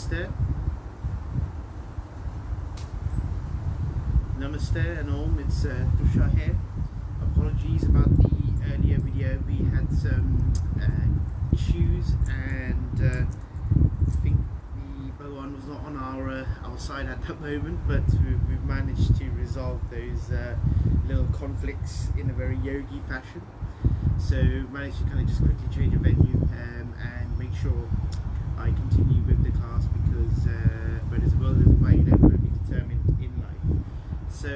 Namaste. Namaste and all, it's Tushar here. Apologies about the earlier video, we had some issues and I think the Bhagwan was not on our side at that moment, but we've managed to resolve those little conflicts in a very yogi fashion. So managed to kind of just quickly change a venue and make sure I continue with the class because but as well as way, we've got to be determined in life. So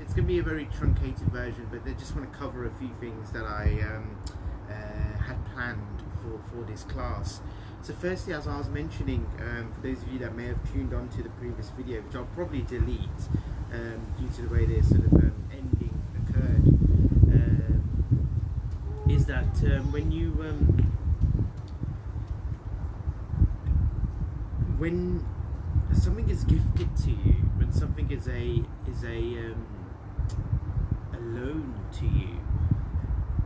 it's going to be a very truncated version, but I just want to cover a few things that I had planned for this class. So firstly, as I was mentioning, for those of you that may have tuned on to the previous video, which I'll probably delete due to the way this sort of ending occurred, is that when you when something is gifted to you, when something is a loan to you,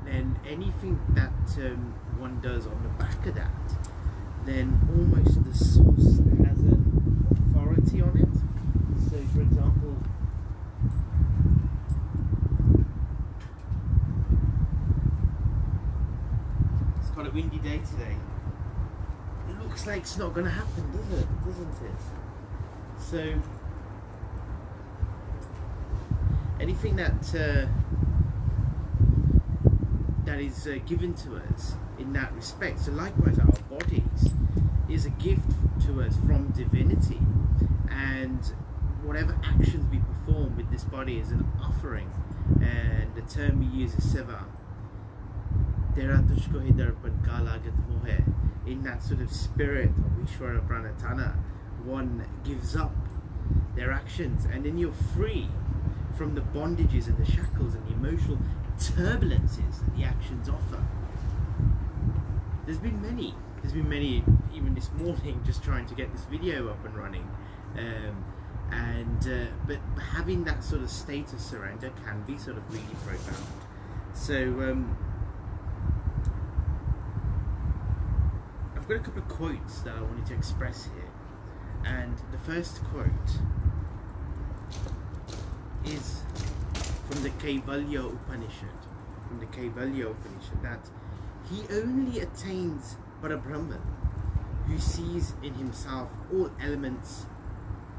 then anything that one does on the back of that, then almost the source has an authority on it. So for example, it's quite a windy day today. It looks like it's not going to happen, doesn't it? So anything that that is given to us in that respect, so likewise our bodies is a gift to us from divinity, and whatever actions we perform with this body is an offering, and the term we use is Sewa. In that sort of spirit of Ishvara Pranatana, one gives up their actions, and then you're free from the bondages and the shackles and the emotional turbulences that the actions offer. There's been many even this morning, just trying to get this video up and running, but having that sort of state of surrender can be sort of really profound. So I've got a couple of quotes that I wanted to express here, and the first quote is from the Kaivalya Upanishad, that he only attains Parabrahman who sees in himself all elements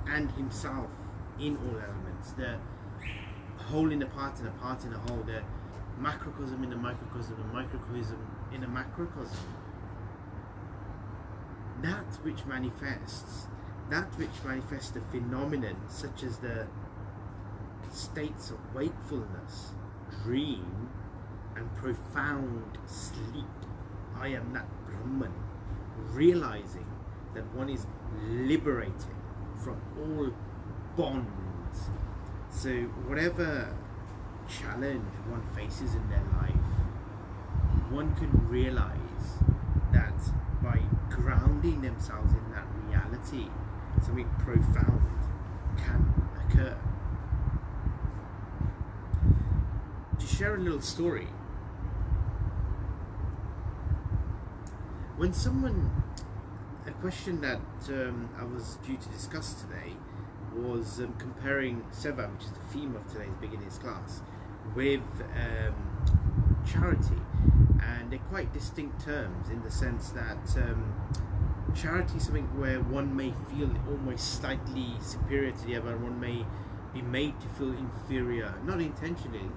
and himself in all elements, the whole in a part and a part in a whole, the macrocosm in a microcosm, the microcosm in a macrocosm. That which manifests the phenomenon such as the states of wakefulness, dream and profound sleep. I am that Brahman, realizing that one is liberated from all bonds. So whatever challenge one faces in their life, one can realize that by grounding themselves in that reality, something profound can occur. To share a little story, when a question that I was due to discuss today was comparing Sewa, which is the theme of today's beginners class, with charity, and they're quite distinct terms in the sense that charity is something where one may feel almost slightly superior to the other, and one may be made to feel inferior, not intentionally.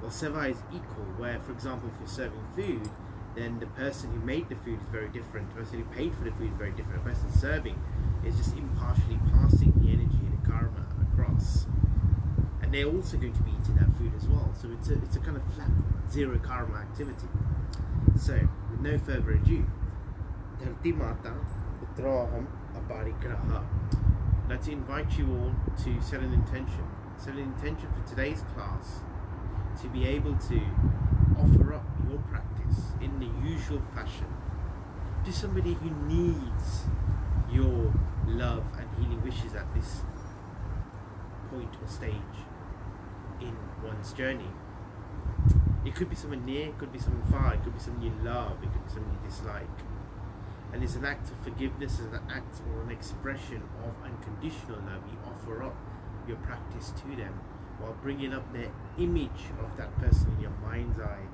Well, Sewa is equal, where, for example, if you're serving food, then the person who made the food is very different, the person who paid for the food is very different, the person serving is just impartially passing the energy and the karma across, and they're also going to be eating that food as well. So it's a kind of flat zero karma activity. So with no further ado, Dharti Mata Putraham Aparigraha. I'd like to invite you all to set an intention for today's class, to be able to offer up your practice in the usual fashion to somebody who needs your love and healing wishes at this point or stage in one's journey. It could be someone near, it could be someone far, it could be someone you love, it could be someone you dislike. and it's an act of forgiveness, it's an act or an expression of unconditional love. You offer up your practice to them while bringing up the image of that person in your mind's eye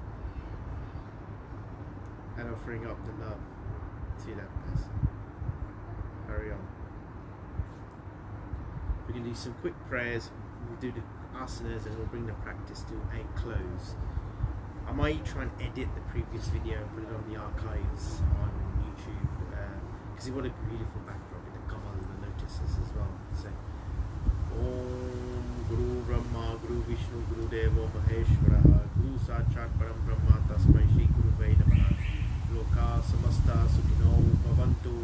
and offering up the love to that person. Carry on. We can do some quick prayers, we'll do the asanas, and we'll bring the practice to a close. I might try and edit the previous video and put it on the archives on YouTube, because it would have a beautiful backdrop with the kamal and the lotuses as well. So, Om Guru Brahma Guru Vishnu Guru Devo Maheshwara Guru Sachat Param Brahma Tasmai Shri Guru Ve Namaha Loka Samasta Sukhino Bhavantu.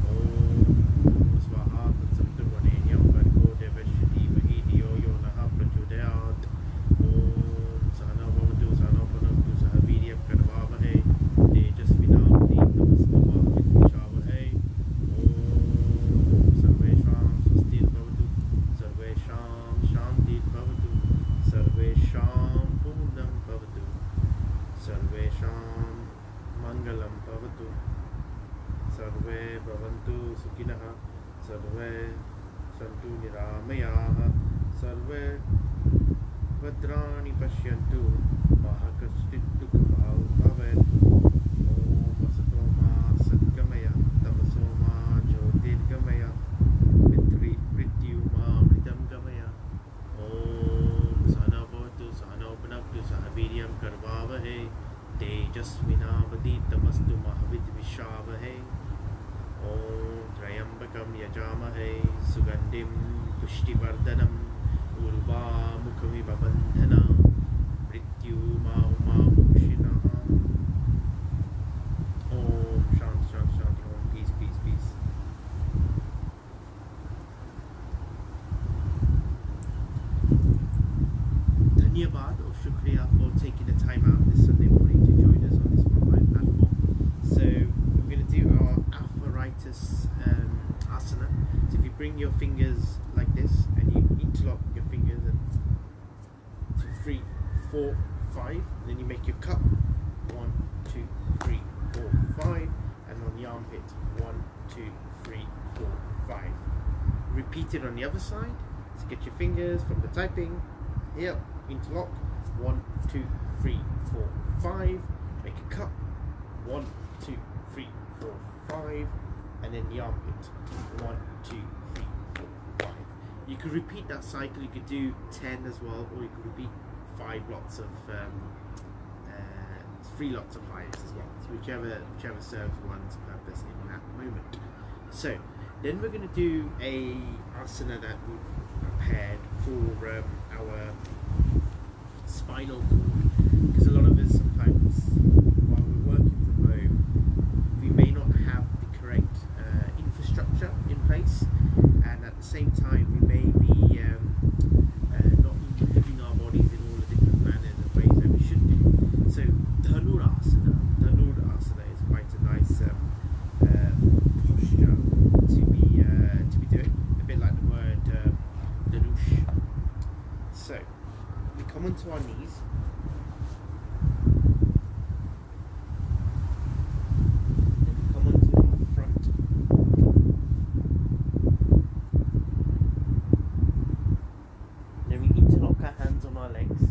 Om Swaha Tatsattu Vanenyam Vargo Devashiti Vahidiyo Yo Naha Prachodayat. Om Sahana Bhavantu Sahana Bhavantu Sahavirya Karvavahe Tejasvinamati Tamastava Vidvishavahe. Om Sarvesham Swastir Bhavatu Sarvesham Shantir Bhavatu Sarvesham Purnam Bhavatu Sarvesham Mangalam Bhavatu Sarve Bhavantu Sukhinah Sarve Santu Niramayaha Sarve Bhadrani Pashyantu Mahakashtit Dukhabhav Bhavet. Om Asatoma Satgamaya Tamasoma Jyotirgamaya Prityuma Mritam Gamaya. Om Sahana Bhavatu Sahana Bhunaktu Sahaviryam Karvavahe Tejasvinavaditamastu Mahavidvishavahe. Om Trayambakam Yajamahe Sugandim Pushtivardhanam Urva Mukhamiva Bandhana Mrityuma Uma Mukshina. Om Shanti Shanti Shanti. Om peace peace peace. Dhanyabad or Shukriya for taking the time out this Sunday morning to join us on this online platform. So we're going to do our Alpharitis asana. So if you bring your fingers like this and you interlock your fingers and 2, 3, 4, 5, then you make your cup 1, 2, 3, 4, 5, and on the armpit 1, 2, 3, 4, 5. Repeat it on the other side. So get your fingers from the typing here, interlock 1, 2, 3, 4, 5, make a cup 1, 2, 3, 4, 5, and then the armpit 1, 2, 3, 4, 5. You could repeat that cycle. You could do 10 as well, or you could repeat 5 lots of 3 lots of 5s as well. So whichever serves one's purpose in that moment. So then we're going to do a asana that we've prepared for our spinal cord, because a lot of us sometimes while we're working from home we may not have the correct infrastructure in place, and at the same time we may be not moving our bodies in all the different manners and ways that we should do. So Dhanurasana is quite a nice posture to be doing, a bit like the word Dhanush. So we come onto our knees. Then we come onto our front. Then we interlock our hands on our legs.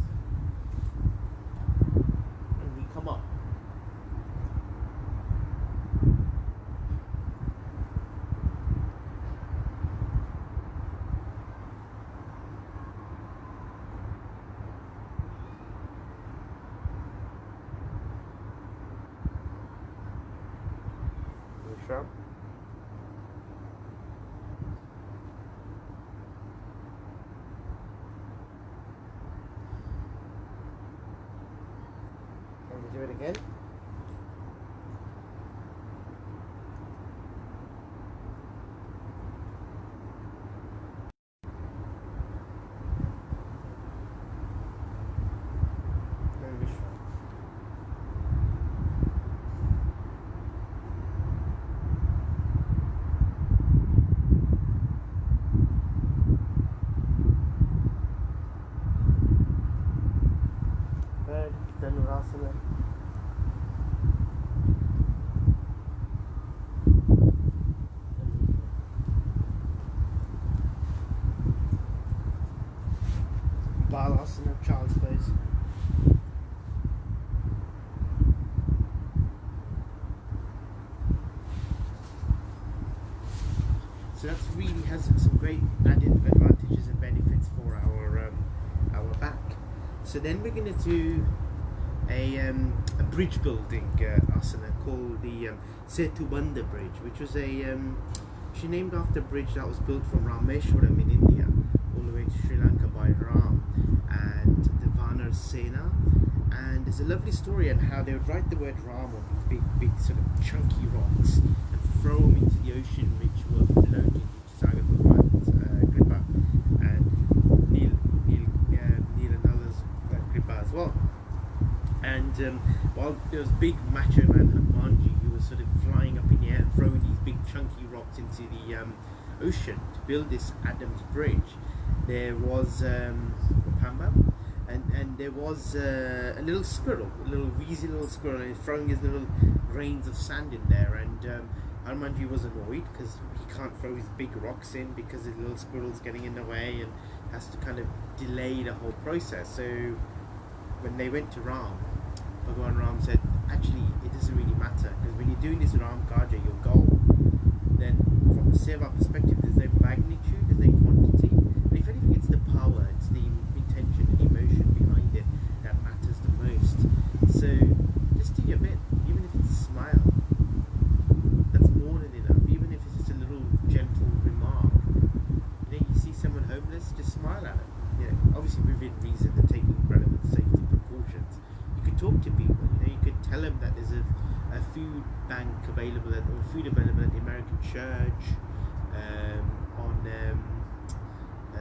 And we come up. Sure. And we do it again. And we sure. Dhanurasana. Balasana, child's pose. So that's really has some great added advantages and benefits for our back. So then we're going to do a bridge building asana called the Setubandha bridge, which was she named after a bridge that was built from Rameshwaram in India all the way to Sri Lanka by Ram and the Vanar Sena. And there's a lovely story on how they would write the word Ram on these big sort of chunky rocks and throw them into the ocean, which were floating into Sagar Bhagwan's Kripa and Neil and others' Kripa as well. And while there was big macho man Hanumanji who was sort of flying up in the air and throwing these big chunky rocks into the ocean to build this Adam's bridge, there was Pamba, and there was a little squirrel, a little wheezy little squirrel, and he's throwing his little grains of sand in there, and Hanumanji was annoyed because he can't throw his big rocks in because the little squirrel's getting in the way and has to kind of delay the whole process. So when they went to Ram, Bhagwan Ram said, actually it doesn't really matter, because when you're doing this Ram Kaja, your goal, then from the Sewa perspective there's no magnitude, there's no quantity, and if anything it's the power, it's the intention and emotion behind it that matters the most. So just do your bit, even if it's a smile, that's more than enough. Even if it's just a little gentle remark, you know, you see someone homeless, just smile at them. You know, obviously within reason and taking relevant safety precautions. You could talk to people, you know, you could tell them that there's a food bank available or food available at the American Church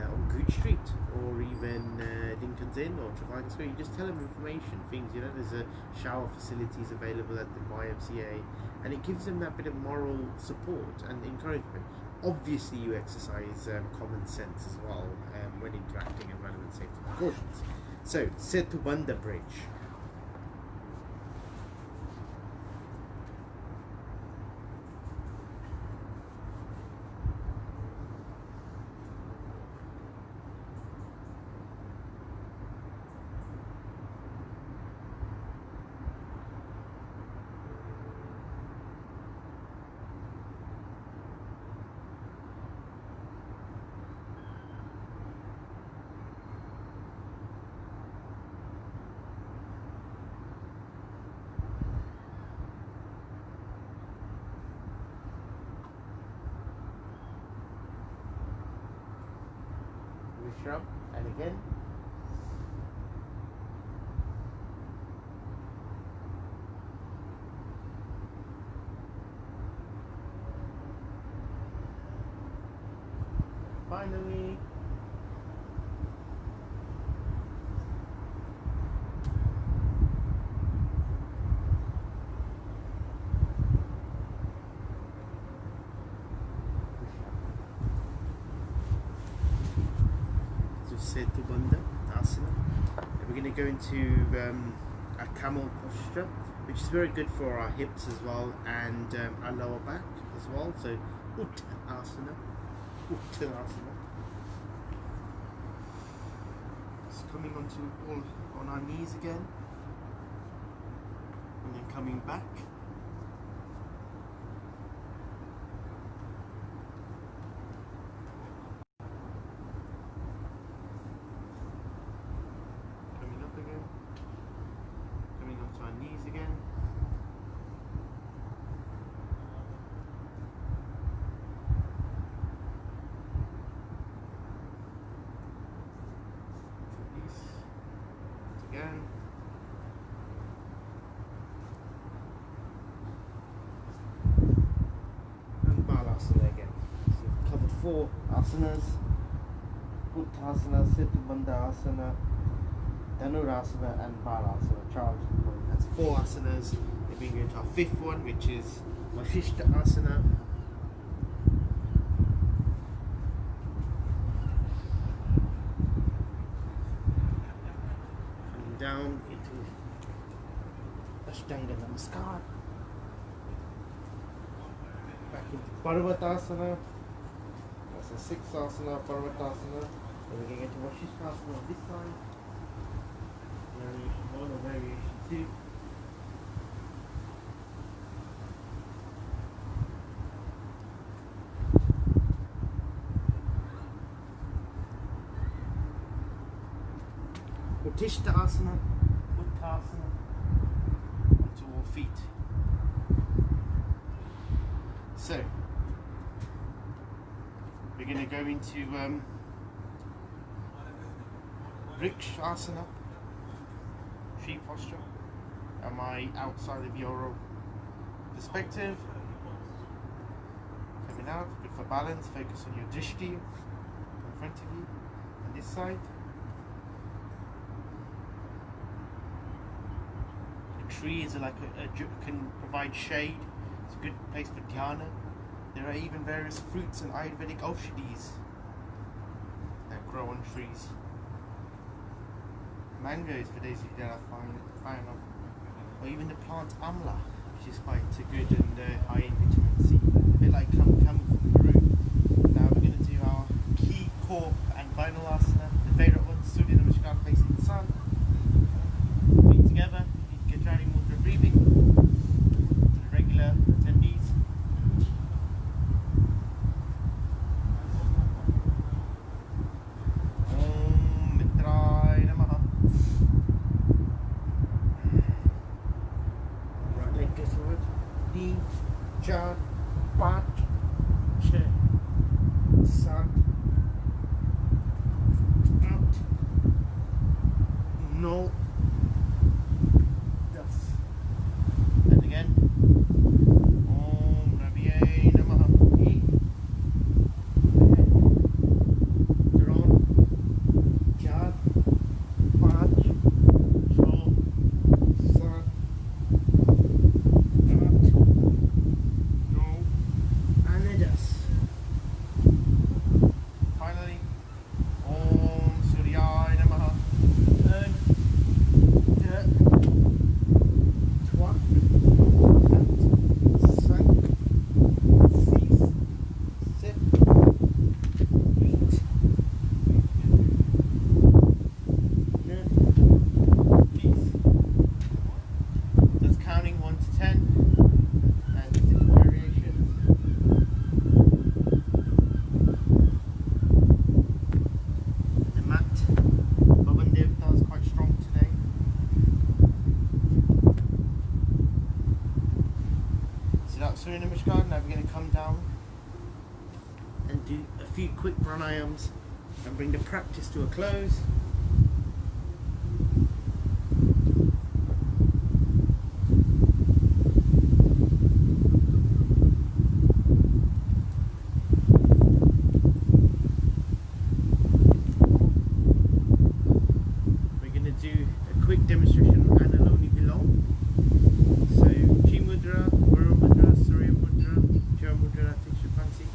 on Gooch Street, or even Lincoln's Inn or Trafalgar Square. You just tell them information, things, you know, there's a shower facilities available at the YMCA, and it gives them that bit of moral support and encouragement. Obviously you exercise common sense as well when interacting and relevant safety precautions. So, Setubandha Bridge. Shrub, and again. Finally. Setubandha asana. And we're going to go into a camel posture, which is very good for our hips as well, and our lower back as well. So Uttanasana, Uttanasana. Just coming onto all on our knees again, and then coming back. Knees again. Release. Again. And Balasana again. So we've covered 4 asanas. Uttanasana, Setubandha asana, Dhanurasana and Balasana, child's pose. That's 4 asanas. Then we go to our 5th one, which is Vashishta asana. Coming down into Ashtanga Namaskar. Back into Parvatasana. That's the 6th asana, Parvatasana. Then we're going to get to Vashisthasana on this side. Variation 1 or variation 2. Utthishthasana, Utthasana, onto all feet. So, we're going to go into Vrikshasana, tree posture. Am I outside of your perspective? Coming out, good for balance, focus on your drishti in front of you, and this side. Trees are like can provide shade. It's a good place for dhyana. There are even various fruits and Ayurvedic aushadhis that grow on trees. Mangoes, for those of you that are fan of, or even the plant amla, which is quite good and high in vitamin C. A bit like coming from Peru. Now we're going to do our key, core, and final asana. The favourite one, Surya Namaskar, facing the sun. Feet together. Gajrani mudra breathing to the regular attendees. Om Mitraaya Namaha. Right leg goes forward. 3, 4, 5, 6, 7, out, 9. Surya Namaskar. Now we're going to come down and do a few quick pranayams and bring the practice to a close. We're going to do a quick demonstration of Anuloni Vilom. So, Chi Mudra, Guru Mudra, Surya Mudra, Jaya Mudra, takes your fancy.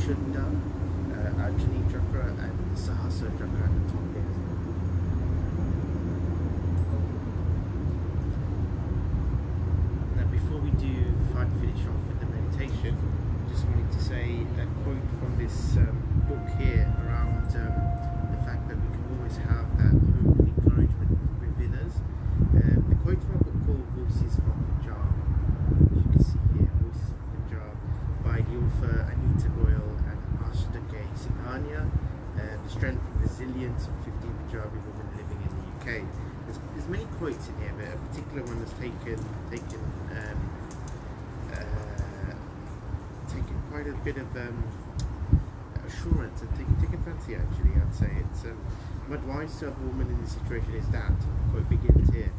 Vishuddha, Ajni chakra, and Sahasra chakra at the top here. Now, before we finish off with the meditation, I just wanted to say a quote from this book here around the fact that we can always have that hope and encouragement within us. The quote from a book called Voices from Punjab, as you can see here, Voices from Punjab, by the author Anita Goyal and Ashtake Singhania, The Strength and Resilience of 15 Punjabi Women Living in the UK. There's many quotes in here, but a particular one that's taken quite a bit of assurance and taken fancy, actually. I'd say it's my advice to a woman in this situation is that quote begins here: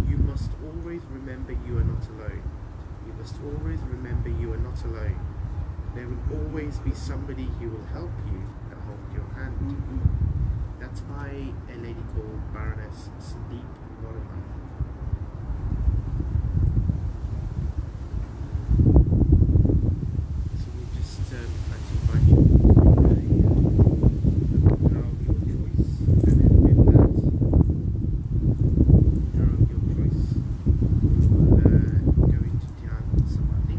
you must always remember you are not alone. You must always remember you are not alone. There will always be somebody who will help you and hold your hand. That's by a lady called Baroness Sandeep Warman. So we just like to invite you to make a prayer of your choice, and then with that prayer of your choice, we'll go into Dhyan Samadhi.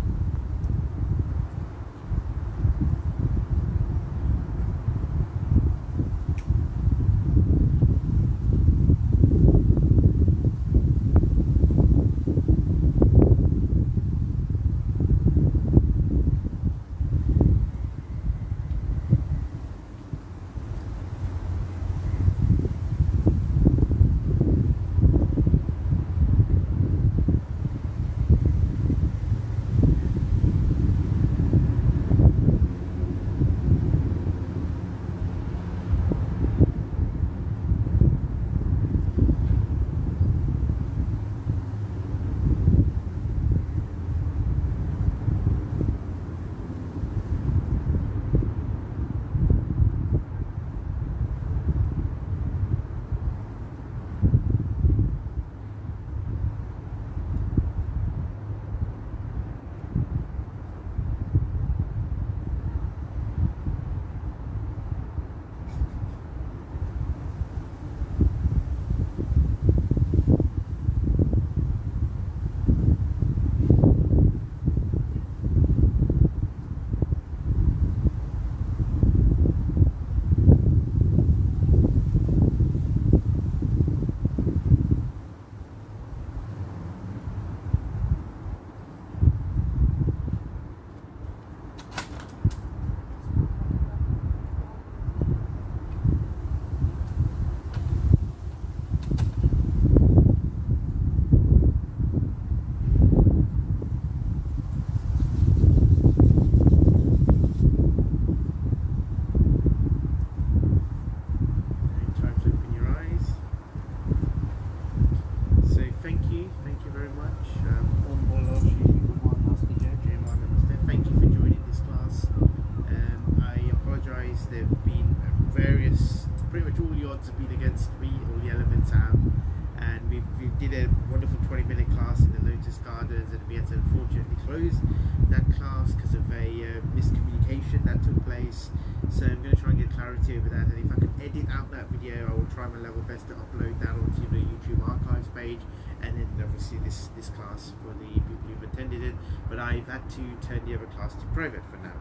That class because of a miscommunication that took place, so I'm going to try and get clarity over that, and if I can edit out that video I will try my level best to upload that onto the YouTube archives page, and then obviously this class for the people who've attended it, but I've had to turn the other class to private for now.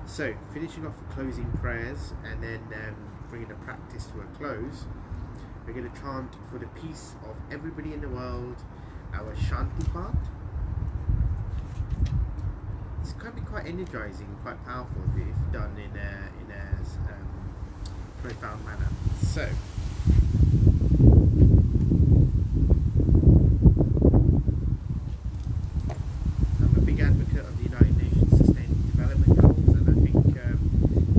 So finishing off the closing prayers and then bringing the practice to a close, we're going to chant for the peace of everybody in the world our Shanti part. It's going to be quite energizing, quite powerful if done in a profound manner. So, I'm a big advocate of the United Nations Sustainable Development Goals, and I think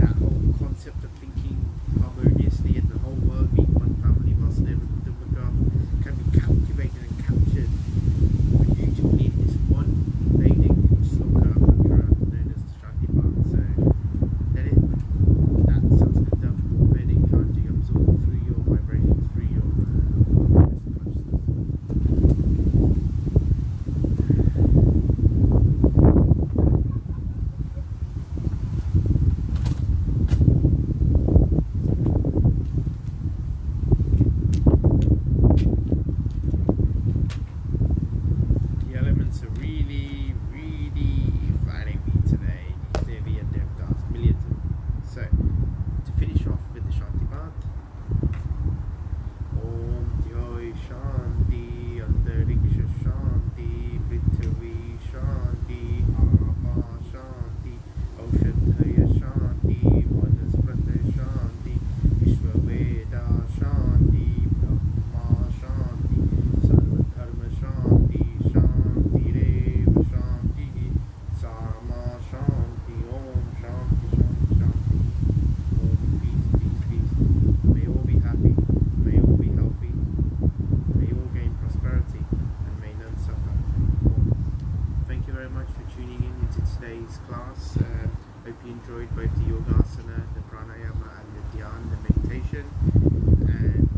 that whole concept of thinking harmoniously in the whole world, being one family, Vasudeva Kutumbakam, can be captivated and captured beautifully in this one Vedic sloka mantra known as the Shanti Path. So let it, that Sanskrit Vedic chanting absorb through your vibrations, through your consciousness. tuning in into today's class. Hope you enjoyed both the yogasana, the pranayama, and the dhyan, the meditation. And